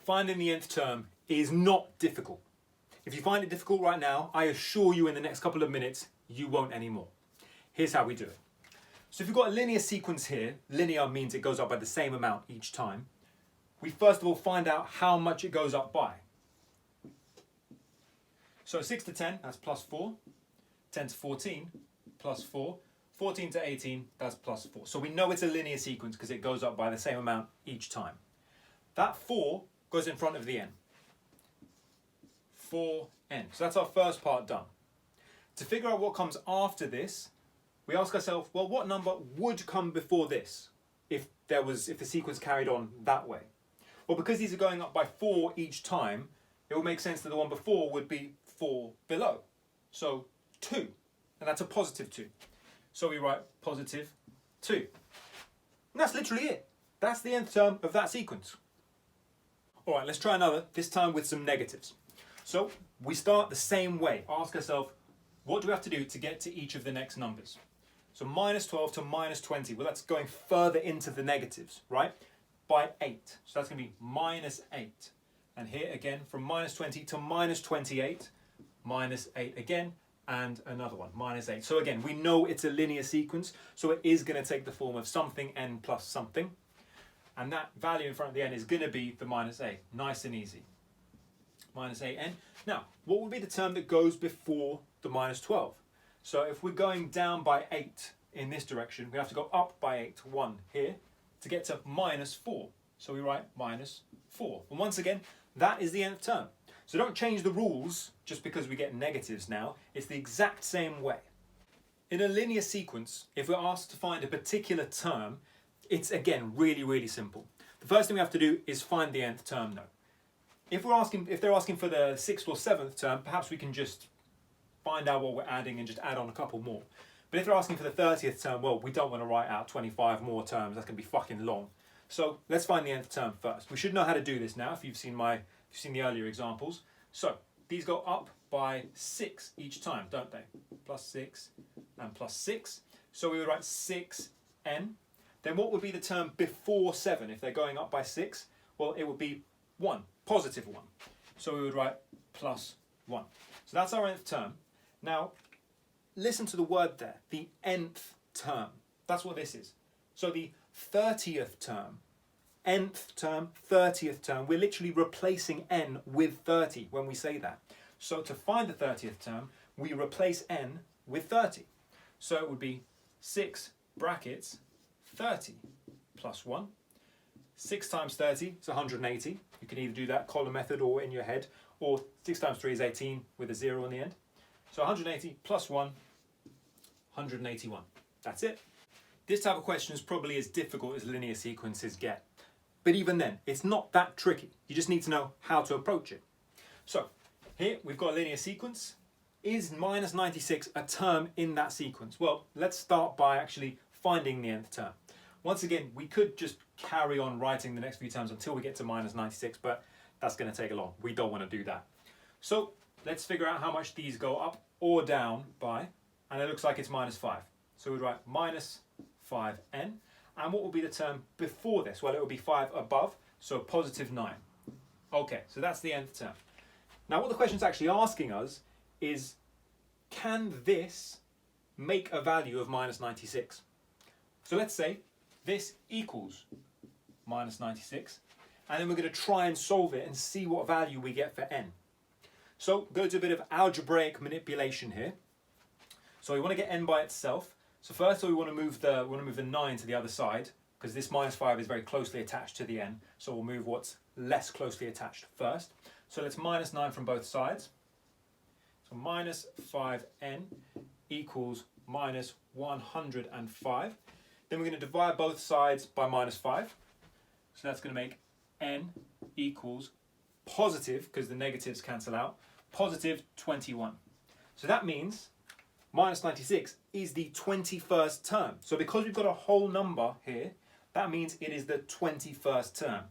Finding the nth term is not difficult. If you find it difficult right now, I assure you in the next couple of minutes, you won't anymore. Here's how we do it. So if you've got a linear sequence here, linear means it goes up by the same amount each time. We first of all find out how much it goes up by. So 6 to 10, that's plus 4. 10 to 14, plus 4. 14 to 18, that's plus 4. So we know it's a linear sequence because it goes up by the same amount each time. That 4 goes in front of the n. 4n. So that's our first part done. To figure out what comes after this, we ask ourselves, well, what number would come before this if the sequence carried on that way? Well, because these are going up by 4 each time, it would make sense that the one before would be 4 below. So 2, and that's a positive 2. So we write positive 2. And that's literally it. That's the nth term of that sequence. All right, let's try another, this time with some negatives. So we start the same way. Ask ourselves, what do we have to do to get to each of the next numbers? So minus 12 to minus 20, well, that's going further into the negatives, right? By 8. So that's going to be minus 8. And here again, from minus 20 to minus 28, minus 8 again, and another one, minus 8. So again, we know it's a linear sequence, so it is going to take the form of something n plus something. And that value in front of the n is going to be the minus 8. Nice and easy. Minus 8n. Now, what would be the term that goes before the minus 12? So if we're going down by 8 in this direction, we have to go up by 8, 1 here, to get to minus 4. So we write minus 4. And once again, that is the nth term. So don't change the rules just because we get negatives now. It's the exact same way. In a linear sequence, if we're asked to find a particular term, it's again really, really simple. The first thing we have to do is find the nth term though. If they're asking for the 6th or 7th term, perhaps we can just find out what we're adding and just add on a couple more. But if they're asking for the 30th term, well, we don't want to write out 25 more terms. That's going to be fucking long. So let's find the nth term first. We should know how to do this now if you've seen the earlier examples. So these go up by 6 each time, don't they? Plus 6 and plus 6. So we would write 6n. Then what would be the term before 7 if they're going up by 6? Well, it would be 1, positive 1. So we would write plus 1. So that's our nth term. Now, listen to the word there, the nth term. That's what this is. So the 30th term, nth term, 30th term, we're literally replacing n with 30 when we say that. So to find the 30th term, we replace n with 30. So it would be 6 brackets 30 plus 1. 6 times 30 is 180. You can either do that column method or in your head, or 6 times 3 is 18 with a 0 on the end. So 180 plus 1, 181. That's it. This type of question is probably as difficult as linear sequences get. But even then, it's not that tricky. You just need to know how to approach it. So here we've got a linear sequence. Is minus 96 a term in that sequence? Well, let's start by actually finding the nth term. Once again, we could just carry on writing the next few terms until we get to minus 96, but that's going to take long. We don't want to do that. So let's figure out how much these go up or down by, and it looks like it's minus 5. So we'd write minus 5n. And what will be the term before this? Well, it will be 5 above, so positive 9. Okay, so that's the nth term. Now what the question's actually asking us is, can this make a value of minus 96? So let's say this equals minus 96, and then we're going to try and solve it and see what value we get for n. So go to a bit of algebraic manipulation here. So we want to get n by itself. So first we want to move the 9 to the other side, because this minus 5 is very closely attached to the n. So we'll move what's less closely attached first. So let's minus 9 from both sides. So minus 5n equals minus 105. Then we're going to divide both sides by minus 5. So that's going to make n equals positive, because the negatives cancel out, positive 21. So that means minus 96 is the 21st term. So because we've got a whole number here, that means it is the 21st term.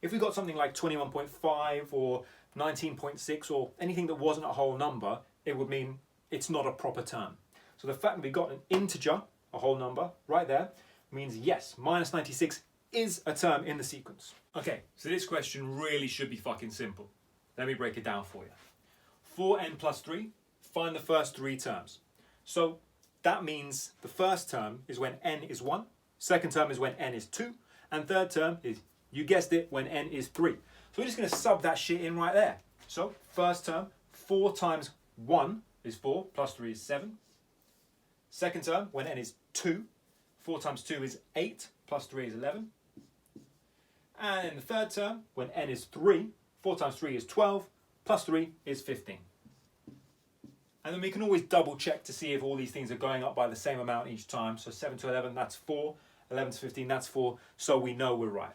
If we got something like 21.5 or 19.6 or anything that wasn't a whole number, it would mean it's not a proper term. So the fact that we got an integer, a whole number, right there, means yes, minus 96 is a term in the sequence. Okay, so this question really should be fucking simple. Let me break it down for you. For n plus 3, find the first 3 terms. So that means the first term is when n is 1, second term is when n is 2, and third term is, you guessed it, when n is 3. So we're just going to sub that shit in right there. So first term, 4 times 1 is 4, plus 3 is 7. Second term, when n is 2, 4 times 2 is 8, plus 3 is 11. And in the third term, when n is 3, 4 times 3 is 12, plus 3 is 15. And then we can always double check to see if all these things are going up by the same amount each time. So 7 to 11, that's 4. 11 to 15, that's 4. So we know we're right.